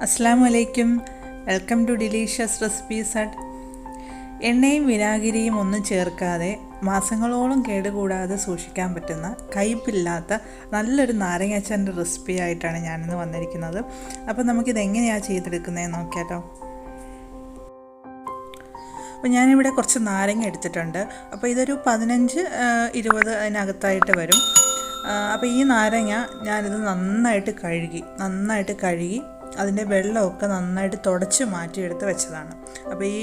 Assalamualaikum. Welcome to delicious recipes at എണ്ണയും വിനാഗിരിയും ഒന്നും ചേർക്കാതെ മാസങ്ങളോളം കേടുകൂടാതെ സൂക്ഷിക്കാൻ പറ്റുന്ന കയ്പില്ലാത്ത നല്ലൊരു നാരങ്ങാച്ചാറിൻ്റെ റെസിപ്പി ആയിട്ടാണ് ഞാനിന്ന് വന്നിരിക്കുന്നത്. അപ്പോൾ നമുക്കിത് എങ്ങനെയാണ് ചെയ്തെടുക്കുന്നതെന്ന് നോക്കിയാലോ. അപ്പോൾ ഞാനിവിടെ കുറച്ച് നാരങ്ങ എടുത്തിട്ടുണ്ട്. അപ്പോൾ ഇതൊരു 15-20 അതിനകത്തായിട്ട് വരും. അപ്പോൾ ഈ നാരങ്ങ ഞാനിത് നന്നായിട്ട് കഴുകി അതിൻ്റെ വെള്ളമൊക്കെ നന്നായിട്ട് തുടച്ച് മാറ്റിയെടുത്ത് വെച്ചതാണ്. അപ്പോൾ ഈ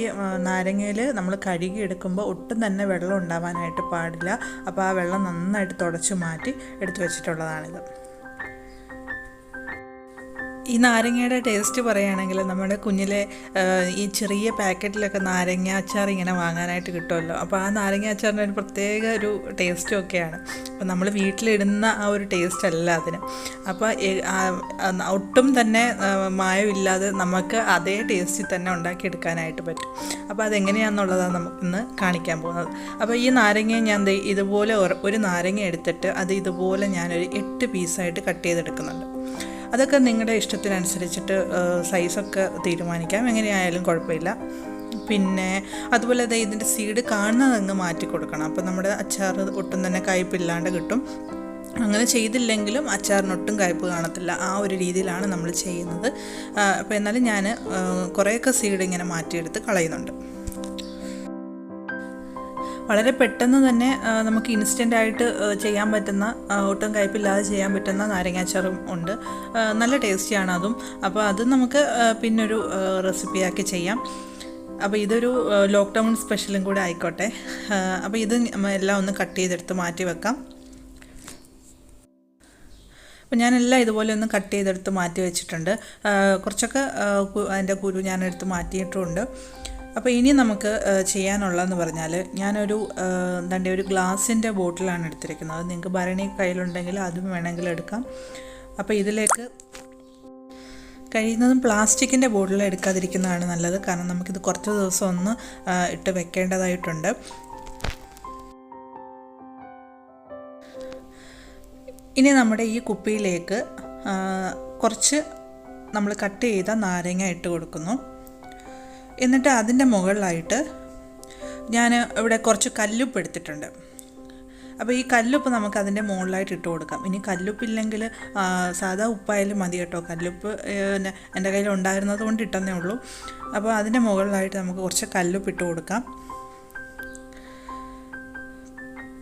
നാരങ്ങയിൽ നമ്മൾ കഴുകിയെടുക്കുമ്പോൾ ഒട്ടും തന്നെ വെള്ളം ഉണ്ടാവാനായിട്ട് പാടില്ല. അപ്പോൾ ആ വെള്ളം നന്നായിട്ട് തുടച്ച് മാറ്റി എടുത്ത് വെച്ചിട്ടുള്ളതാണിത്. ഈ നാരങ്ങയുടെ ടേസ്റ്റ് പറയുകയാണെങ്കിൽ നമ്മുടെ കുഞ്ഞിലെ ഈ ചെറിയ പാക്കറ്റിലൊക്കെ നാരങ്ങ അച്ചാർ ഇങ്ങനെ വാങ്ങാനായിട്ട് കിട്ടുമല്ലോ. അപ്പോൾ ആ നാരങ്ങ അച്ചാറിന് ഒരു പ്രത്യേക ഒരു ടേസ്റ്റും ഒക്കെയാണ്. അപ്പോൾ നമ്മൾ വീട്ടിലിടുന്ന ആ ഒരു ടേസ്റ്റ് അല്ല അതിന്. അപ്പോൾ ഒട്ടും തന്നെ മായമില്ലാതെ നമുക്ക് അതേ ടേസ്റ്റിൽ തന്നെ ഉണ്ടാക്കിയെടുക്കാനായിട്ട് പറ്റും. അപ്പോൾ അതെങ്ങനെയാണെന്നുള്ളതാണ് നമുക്കിന്ന് കാണിക്കാൻ പോകുന്നത്. അപ്പോൾ ഈ നാരങ്ങ ഞാൻ ഇതുപോലെ ഒരു നാരങ്ങ എടുത്തിട്ട് അത് ഇതുപോലെ ഞാനൊരു 8 പീസായിട്ട് കട്ട് ചെയ്തെടുക്കുന്നുണ്ട്. അതൊക്കെ നിങ്ങളുടെ ഇഷ്ടത്തിനനുസരിച്ചിട്ട് സൈസൊക്കെ തീരുമാനിക്കാം, എങ്ങനെയായാലും കുഴപ്പമില്ല. പിന്നെ അതുപോലെ ഇതിൻ്റെ സീഡ് കാണുന്നതങ്ങ് മാറ്റി കൊടുക്കണം. അപ്പോൾ നമ്മുടെ അച്ചാർ ഒട്ടും തന്നെ കയ്പില്ലാണ്ട് കിട്ടും. അങ്ങനെ ചെയ്തില്ലെങ്കിലും അച്ചാറിനൊട്ടും കയ്പ് കാണത്തില്ല. ആ ഒരു രീതിയിലാണ് നമ്മൾ ചെയ്യുന്നത്. അപ്പോൾ എന്നാലും ഞാൻ കുറേയൊക്കെ സീഡ് ഇങ്ങനെ മാറ്റിയെടുത്ത് കളയുന്നുണ്ട്. വളരെ പെട്ടെന്ന് തന്നെ നമുക്ക് ഇൻസ്റ്റൻ്റായിട്ട് ചെയ്യാൻ പറ്റുന്ന, ഒട്ടും കയ്പില്ലാതെ ചെയ്യാൻ പറ്റുന്ന നാരങ്ങാച്ചാറും ഉണ്ട്. നല്ല ടേസ്റ്റിയാണ് അതും. അപ്പോൾ അത് നമുക്ക് പിന്നൊരു റെസിപ്പിയാക്കി ചെയ്യാം. അപ്പോൾ ഇതൊരു ലോക്ക്ഡൗൺ സ്പെഷ്യലും കൂടെ ആയിക്കോട്ടെ. അപ്പോൾ ഇത് എല്ലാം ഒന്ന് കട്ട് ചെയ്തെടുത്ത് മാറ്റി വെക്കാം. അപ്പോൾ ഞാനെല്ലാം ഇതുപോലെ ഒന്ന് കട്ട് ചെയ്തെടുത്ത് മാറ്റി വെച്ചിട്ടുണ്ട്. കുറച്ചൊക്കെ അതിൻ്റെ കുരു ഞാനെടുത്ത് മാറ്റിയിട്ടുമുണ്ട്. അപ്പോൾ ഇനി നമുക്ക് ചെയ്യാനുള്ളതെന്ന് പറഞ്ഞാൽ ഞാനൊരു ഒരു ഗ്ലാസിൻ്റെ ബോട്ടിലാണ് എടുത്തിരിക്കുന്നത്. നിങ്ങൾക്ക് ഭരണി കയ്യിലുണ്ടെങ്കിൽ അതും വേണമെങ്കിൽ എടുക്കാം. അപ്പോൾ ഇതിലേക്ക് കഴിയുന്നതും പ്ലാസ്റ്റിക്കിൻ്റെ ബോട്ടിൽ എടുക്കാതിരിക്കുന്നതാണ് നല്ലത്. കാരണം നമുക്കിത് കുറച്ച് ദിവസം ഒന്ന് ഇട്ട് വെക്കേണ്ടതായിട്ടുണ്ട്. ഇനി നമ്മുടെ ഈ കുപ്പിയിലേക്ക് കുറച്ച് നമ്മൾ കട്ട് ചെയ്ത നാരങ്ങ ഇട്ട് കൊടുക്കുന്നു. എന്നിട്ട് അതിൻ്റെ മുകളിലായിട്ട് ഞാൻ ഇവിടെ കുറച്ച് കല്ലുപ്പ് എടുത്തിട്ടുണ്ട്. അപ്പോൾ ഈ കല്ലുപ്പ് നമുക്ക് അതിൻ്റെ മുകളിലായിട്ട് ഇട്ട് കൊടുക്കാം. ഇനി കല്ലുപ്പില്ലെങ്കിൽ സാധാ ഉപ്പായാലും മതി കേട്ടോ. കല്ലുപ്പ് എൻ്റെ കയ്യിൽ ഉണ്ടായിരുന്നത് കൊണ്ട് ഇട്ടെന്നേ ഉള്ളൂ. അപ്പോൾ അതിൻ്റെ മുകളിലായിട്ട് നമുക്ക് കുറച്ച് കല്ലുപ്പ് ഇട്ട് കൊടുക്കാം.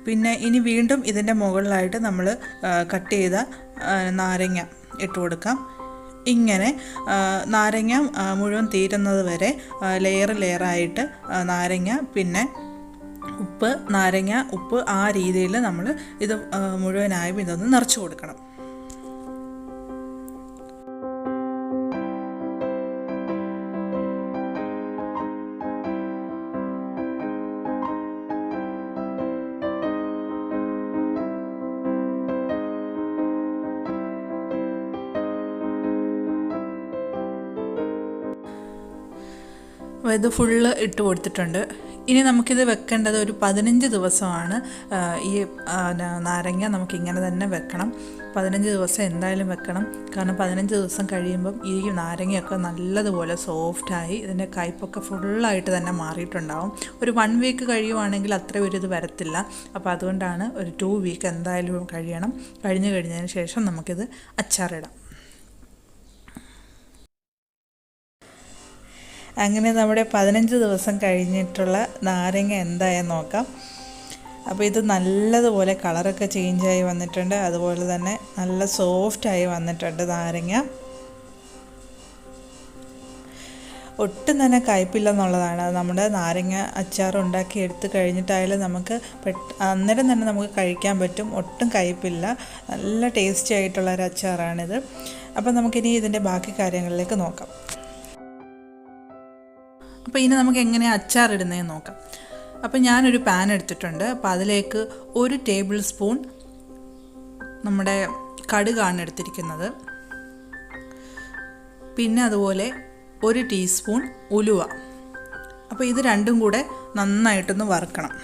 പിന്നെ ഇനി വീണ്ടും ഇതിൻ്റെ മുകളിലായിട്ട് നമ്മൾ കട്ട് ചെയ്ത നാരങ്ങ ഇട്ട് കൊടുക്കാം. ഇങ്ങനെ നാരങ്ങ മുഴുവൻ തീരുന്നത് വരെ ലെയറായിട്ട് നാരങ്ങ, പിന്നെ ഉപ്പ് ആ രീതിയിൽ നമ്മൾ ഇത് മുഴുവനായും ഇതൊന്ന് നിറച്ച് കൊടുക്കണം. ഇത് ഫുള്ള് ഇട്ട് കൊടുത്തിട്ടുണ്ട്. ഇനി നമുക്കിത് വെക്കേണ്ടത് ഒരു 15 ദിവസമാണ്. ഈ നാരങ്ങ നമുക്കിങ്ങനെ തന്നെ വെക്കണം. 15 ദിവസം എന്തായാലും വെക്കണം. കാരണം 15 ദിവസം കഴിയുമ്പം ഈ നാരങ്ങയൊക്കെ നല്ലതുപോലെ സോഫ്റ്റായി ഇതിൻ്റെ കയ്പൊക്കെ ഫുള്ളായിട്ട് തന്നെ മാറിയിട്ടുണ്ടാവും. ഒരു 1 വീക്ക് കഴിയുവാണെങ്കിൽ അത്ര ഒരു ഇത് വരത്തില്ല. അപ്പോൾ അതുകൊണ്ടാണ് ഒരു 2 വീക്ക് എന്തായാലും കഴിഞ്ഞതിന് ശേഷം നമുക്കിത് അച്ചാറിടാം. അങ്ങനെ നമ്മുടെ 15 ദിവസം കഴിഞ്ഞിട്ടുള്ള നാരങ്ങ എന്തായെന്ന് നോക്കാം. അപ്പോൾ ഇത് നല്ലതുപോലെ കളറൊക്കെ ചേഞ്ചായി വന്നിട്ടുണ്ട്. അതുപോലെ തന്നെ നല്ല സോഫ്റ്റായി വന്നിട്ടുണ്ട് നാരങ്ങ. ഒട്ടും തന്നെ കയ്പില്ലെന്നുള്ളതാണ്. നമ്മുടെ നാരങ്ങ അച്ചാർ ഉണ്ടാക്കി എടുത്ത് കഴിഞ്ഞിട്ടായാലും നമുക്ക് അന്നേരം തന്നെ നമുക്ക് കഴിക്കാൻ പറ്റും. ഒട്ടും കയ്പില്ല. നല്ല ടേസ്റ്റി ആയിട്ടുള്ളൊരു അച്ചാറാണിത്. അപ്പോൾ നമുക്കിനി ഇതിൻ്റെ ബാക്കി കാര്യങ്ങളിലേക്ക് നോക്കാം. അപ്പോൾ ഇനി നമുക്ക് എങ്ങനെയാണ് അച്ചാറിടുന്നതെന്ന് നോക്കാം. അപ്പോൾ ഞാനൊരു പാൻ എടുത്തിട്ടുണ്ട്. അപ്പോൾ അതിലേക്ക് 1 ടേബിൾ സ്പൂൺ നമ്മുടെ കടുകാണ് എടുത്തിരിക്കുന്നത്. പിന്നെ അതുപോലെ 1 ടീസ്പൂൺ ഉലുവ. അപ്പോൾ ഇത് രണ്ടും കൂടെ നന്നായിട്ടൊന്ന് വറുക്കണം.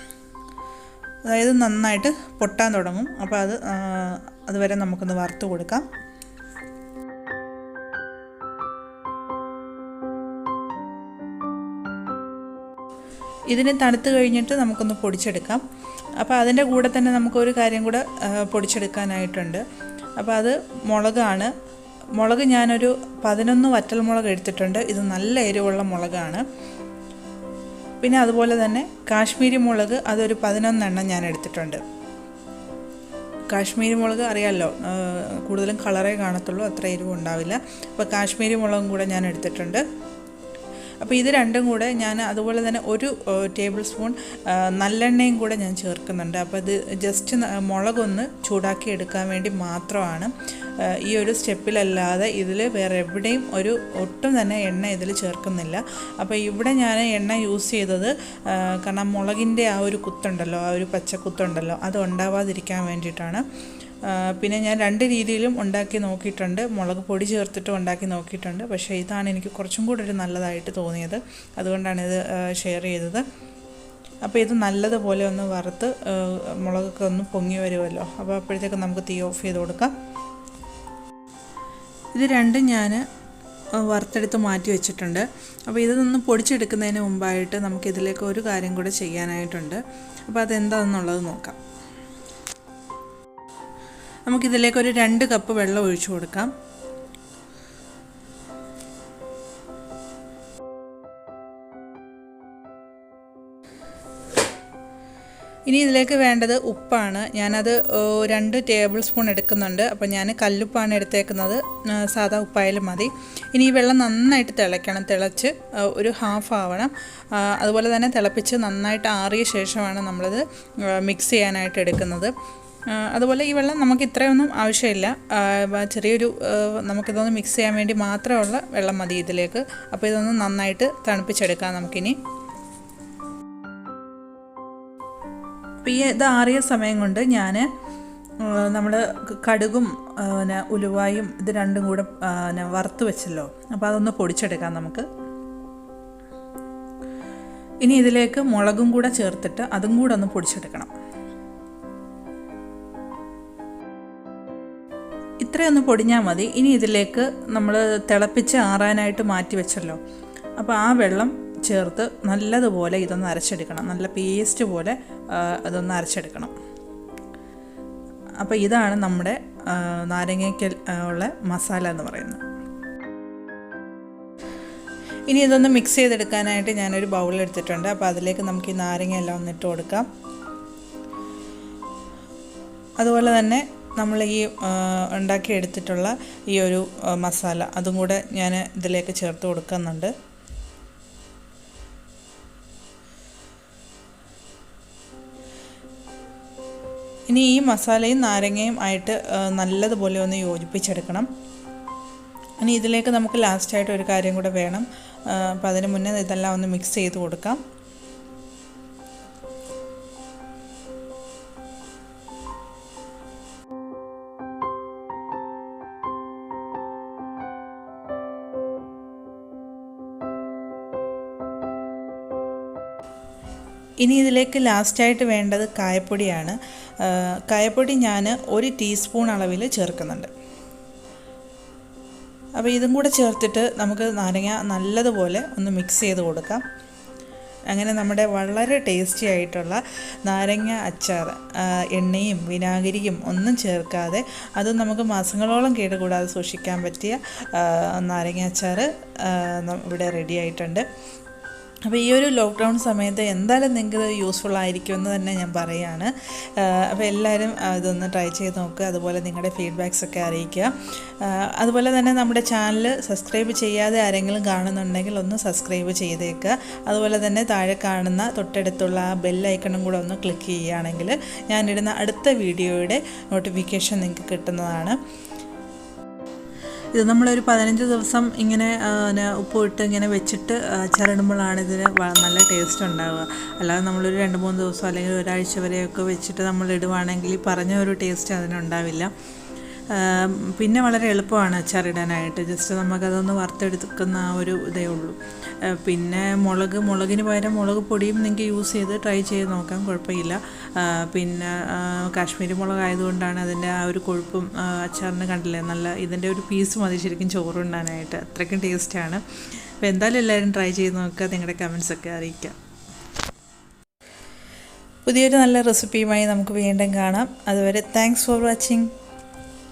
അതായത് നന്നായിട്ട് പൊട്ടാൻ തുടങ്ങും. അപ്പോൾ അതുവരെ നമുക്കൊന്ന് വറുത്ത് കൊടുക്കാം. ഇതിന് തണുത്ത് കഴിഞ്ഞിട്ട് നമുക്കൊന്ന് പൊടിച്ചെടുക്കാം. അപ്പോൾ അതിൻ്റെ കൂടെ തന്നെ നമുക്കൊരു കാര്യം കൂടെ പൊടിച്ചെടുക്കാനായിട്ടുണ്ട്. അപ്പോൾ അത് മുളകാണ്. മുളക് ഞാനൊരു 11 വറ്റൽമുളക് എടുത്തിട്ടുണ്ട്. ഇത് നല്ല എരിവുള്ള മുളകാണ്. പിന്നെ അതുപോലെ തന്നെ കാശ്മീരി മുളക് അതൊരു 11 എണ്ണം ഞാൻ എടുത്തിട്ടുണ്ട്. കാശ്മീരി മുളക് അറിയാമല്ലോ, കൂടുതലും കളറേ കാണത്തുള്ളൂ, അത്ര എരിവ് ഉണ്ടാവില്ല. അപ്പോൾ കാശ്മീരി മുളകും കൂടെ ഞാൻ എടുത്തിട്ടുണ്ട്. അപ്പോൾ ഇത് രണ്ടും കൂടെ ഞാൻ അതുപോലെ തന്നെ 1 ടേബിൾ സ്പൂൺ നല്ലെണ്ണയും കൂടെ ഞാൻ ചേർക്കുന്നുണ്ട്. അപ്പോൾ ഇത് ജസ്റ്റ് മുളകൊന്ന് ചൂടാക്കി എടുക്കാൻ വേണ്ടി മാത്രമാണ്. ഈ ഒരു സ്റ്റെപ്പിലല്ലാതെ ഇതിൽ വേറെ എവിടെയും ഒട്ടും തന്നെ എണ്ണ ഇതിൽ ചേർക്കുന്നില്ല. അപ്പോൾ ഇവിടെ ഞാൻ എണ്ണ യൂസ് ചെയ്തത് കാരണം മുളകിൻ്റെ ആ ഒരു കുത്തുണ്ടല്ലോ, ആ ഒരു പച്ചക്കുത്തുണ്ടല്ലോ, അത് ഉണ്ടാവാതിരിക്കാൻ വേണ്ടിയിട്ടാണ്. പിന്നെ ഞാൻ 2 രീതിയിലും ഉണ്ടാക്കി നോക്കിയിട്ടുണ്ട്. മുളക് പൊടി ചേർത്തിട്ട് ഉണ്ടാക്കി നോക്കിയിട്ടുണ്ട്. പക്ഷേ ഇതാണ് എനിക്ക് കുറച്ചും കൂടെ ഒരു നല്ലതായിട്ട് തോന്നിയത്. അതുകൊണ്ടാണ് ഇത് ഷെയർ ചെയ്തത്. അപ്പോൾ ഇത് നല്ലതുപോലെ ഒന്ന് വറുത്ത് മുളകൊക്കെ ഒന്ന് പൊങ്ങി വരുമല്ലോ. അപ്പോൾ അപ്പോഴത്തേക്ക് നമുക്ക് തീ ഓഫ് ചെയ്ത് കൊടുക്കാം. ഇത് രണ്ടും ഞാൻ വറുത്തെടുത്ത് മാറ്റി വെച്ചിട്ടുണ്ട്. അപ്പോൾ ഇതൊന്ന് പൊടിച്ചെടുക്കുന്നതിന് മുമ്പായിട്ട് നമുക്കിതിലേക്ക് ഒരു കാര്യം കൂടെ ചെയ്യാനായിട്ടുണ്ട്. അപ്പോൾ അതെന്താണെന്നുള്ളത് നോക്കാം. നമുക്കിതിലേക്ക് ഒരു 2 കപ്പ് വെള്ളം ഒഴിച്ചു കൊടുക്കാം. ഇനി ഇതിലേക്ക് വേണ്ടത് ഉപ്പാണ്. ഞാനത് 2 ടേബിൾ സ്പൂൺ എടുക്കുന്നുണ്ട്. അപ്പോൾ ഞാൻ കല്ലുപ്പാണ് എടുത്തേക്കുന്നത്, സാധാ ഉപ്പായാലും മതി. ഇനി ഈ വെള്ളം നന്നായിട്ട് തിളയ്ക്കണം. തിളച്ച് ഒരു ഹാഫ് ആവണം. അതുപോലെ തന്നെ തിളപ്പിച്ച് നന്നായിട്ട് ആറിയ ശേഷമാണ് നമ്മളിത് മിക്സ് ചെയ്യാനായിട്ട് എടുക്കുന്നത്. അതുപോലെ ഈ വെള്ളം നമുക്ക് ഇത്രയൊന്നും ആവശ്യമില്ല. ചെറിയൊരു നമുക്കിതൊന്ന് മിക്സ് ചെയ്യാൻ വേണ്ടി മാത്രമുള്ള വെള്ളം മതി ഇതിലേക്ക്. അപ്പോൾ ഇതൊന്ന് നന്നായിട്ട് തണുപ്പിച്ചെടുക്കാം നമുക്കിനി. അപ്പോൾ ഈ ഇത് ആറിയ സമയം കൊണ്ട് ഞാൻ നമ്മൾ കടുകും ഉലുവായും ഇത് രണ്ടും കൂടെ വറുത്ത് വെച്ചല്ലോ, അപ്പോൾ അതൊന്ന് പൊടിച്ചെടുക്കാം നമുക്ക്. ഇനി ഇതിലേക്ക് മുളകും കൂടെ ചേർത്തിട്ട് അതും കൂടെ ഒന്ന് പൊടിച്ചെടുക്കണം. ഇത്രയൊന്ന് പൊടിഞ്ഞാൽ മതി. ഇനി ഇതിലേക്ക് നമ്മൾ തിളപ്പിച്ച് ആറാനായിട്ട് മാറ്റി വെച്ചല്ലോ, അപ്പോൾ ആ വെള്ളം ചേർത്ത് നല്ലതുപോലെ ഇതൊന്ന് അരച്ചെടുക്കണം. നല്ല പേസ്റ്റ് പോലെ അതൊന്ന് അരച്ചെടുക്കണം. അപ്പോൾ ഇതാണ് നമ്മുടെ നാരങ്ങയ്ക്ക് ഉള്ള മസാല എന്ന് പറയുന്നത്. ഇനി ഇതൊന്ന് മിക്സ് ചെയ്തെടുക്കാനായിട്ട് ഞാനൊരു ബൗളെടുത്തിട്ടുണ്ട്. അപ്പോൾ അതിലേക്ക് നമുക്ക് ഈ നാരങ്ങ എല്ലാം ഒന്ന് ഇട്ട് കൊടുക്കാം. അതുപോലെ തന്നെ നമ്മൾ ഈ ഉണ്ടാക്കിയെടുത്തിട്ടുള്ള ഈ ഒരു മസാല അതും കൂടെ ഞാൻ ഇതിലേക്ക് ചേർത്ത് കൊടുക്കുന്നുണ്ട്. ഇനി ഈ മസാലയും നാരങ്ങയും ആയിട്ട് നല്ലതുപോലെ ഒന്ന് യോജിപ്പിച്ചെടുക്കണം. ഇനി ഇതിലേക്ക് നമുക്ക് ലാസ്റ്റായിട്ട് ഒരു കാര്യം കൂടെ വേണം. അപ്പോൾ അതിന് മുന്നേ ഇതെല്ലാം ഒന്ന് മിക്സ് ചെയ്ത് കൊടുക്കാം. ഇനി ഇതിലേക്ക് ലാസ്റ്റായിട്ട് വേണ്ടത് കായപ്പൊടിയാണ്. കായപ്പൊടി ഞാൻ 1 ടീസ്പൂൺ അളവിൽ ചേർക്കുന്നുണ്ട്. അപ്പോൾ ഇതും കൂടെ ചേർത്തിട്ട് നമുക്ക് നാരങ്ങ നല്ലതുപോലെ ഒന്ന് മിക്സ് ചെയ്ത് കൊടുക്കാം. അങ്ങനെ നമ്മുടെ വളരെ ടേസ്റ്റി ആയിട്ടുള്ള നാരങ്ങ അച്ചാർ, എണ്ണയും വിനാഗിരിയും ഒന്നും ചേർക്കാതെ അത് നമുക്ക് മാസങ്ങളോളം കേടുകൂടാതെ സൂക്ഷിക്കാൻ പറ്റിയ നാരങ്ങ അച്ചാർ ഇവിടെ റെഡി ആയിട്ടുണ്ട്. അപ്പോൾ ഈ ഒരു ലോക്ക്ഡൗൺ സമയത്ത് എന്തായാലും നിങ്ങൾക്ക് യൂസ്ഫുൾ ആയിരിക്കുമെന്ന് തന്നെ ഞാൻ പറയുകയാണ്. അപ്പോൾ എല്ലാവരും ഇതൊന്ന് ട്രൈ ചെയ്ത് നോക്കുക. അതുപോലെ നിങ്ങളുടെ ഫീഡ്ബാക്സൊക്കെ അറിയിക്കുക. അതുപോലെ തന്നെ നമ്മുടെ ചാനൽ സബ്സ്ക്രൈബ് ചെയ്യാതെ ആരെങ്കിലും കാണുന്നുണ്ടെങ്കിൽ ഒന്ന് സബ്സ്ക്രൈബ് ചെയ്തേക്കുക. അതുപോലെ തന്നെ താഴെ കാണുന്ന തൊട്ടടുത്തുള്ള ആ ബെൽ ഐക്കണും കൂടെ ഒന്ന് ക്ലിക്ക് ചെയ്യുകയാണെങ്കിൽ ഞാനിടുന്ന അടുത്ത വീഡിയോയുടെ നോട്ടിഫിക്കേഷൻ നിങ്ങൾക്ക് കിട്ടുന്നതാണ്. ഇത് നമ്മളൊരു 15 ദിവസം ഇങ്ങനെ ഉപ്പിട്ട് ഇങ്ങനെ വെച്ചിട്ട് അച്ചാറിടുമ്പോഴാണ് ഇതിന് നല്ല ടേസ്റ്റ് ഉണ്ടാവുക. അല്ലാതെ നമ്മളൊരു 2-3 ദിവസം അല്ലെങ്കിൽ ഒരാഴ്ച വരെയൊക്കെ വെച്ചിട്ട് നമ്മൾ ഇടുവാണെങ്കിൽ പറഞ്ഞ ഒരു ടേസ്റ്റ് അതിനുണ്ടാവില്ല. പിന്നെ വളരെ എളുപ്പമാണ് അച്ചാറിടാനായിട്ട്. ജസ്റ്റ് നമുക്കതൊന്ന് വറുത്തെടുക്കുന്ന ആ ഒരു ഇതേ ഉള്ളൂ. പിന്നെ മുളകിന് പകരം മുളക് പൊടിയും നിങ്ങൾക്ക് യൂസ് ചെയ്ത് ട്രൈ ചെയ്ത് നോക്കാം, കുഴപ്പമില്ല. പിന്നെ കാശ്മീരി മുളകായതുകൊണ്ടാണ് അതിൻ്റെ ആ ഒരു കൊഴുപ്പും അച്ചാറിന് കണ്ടില്ലേ, നല്ല ഇതിൻ്റെ ഒരു പീസ് മതി ശരിക്കും ചോറുണ്ടാനായിട്ട്, അത്രയ്ക്കും ടേസ്റ്റാണ്. അപ്പോൾ എന്തായാലും എല്ലാവരും ട്രൈ ചെയ്ത് നോക്കുക, നിങ്ങളുടെ കമൻസൊക്കെ അറിയിക്കാം. പുതിയൊരു നല്ല റെസിപ്പിയുമായി നമുക്ക് വീണ്ടും കാണാം. അതുവരെ താങ്ക്സ് ഫോർ വാച്ചിങ്.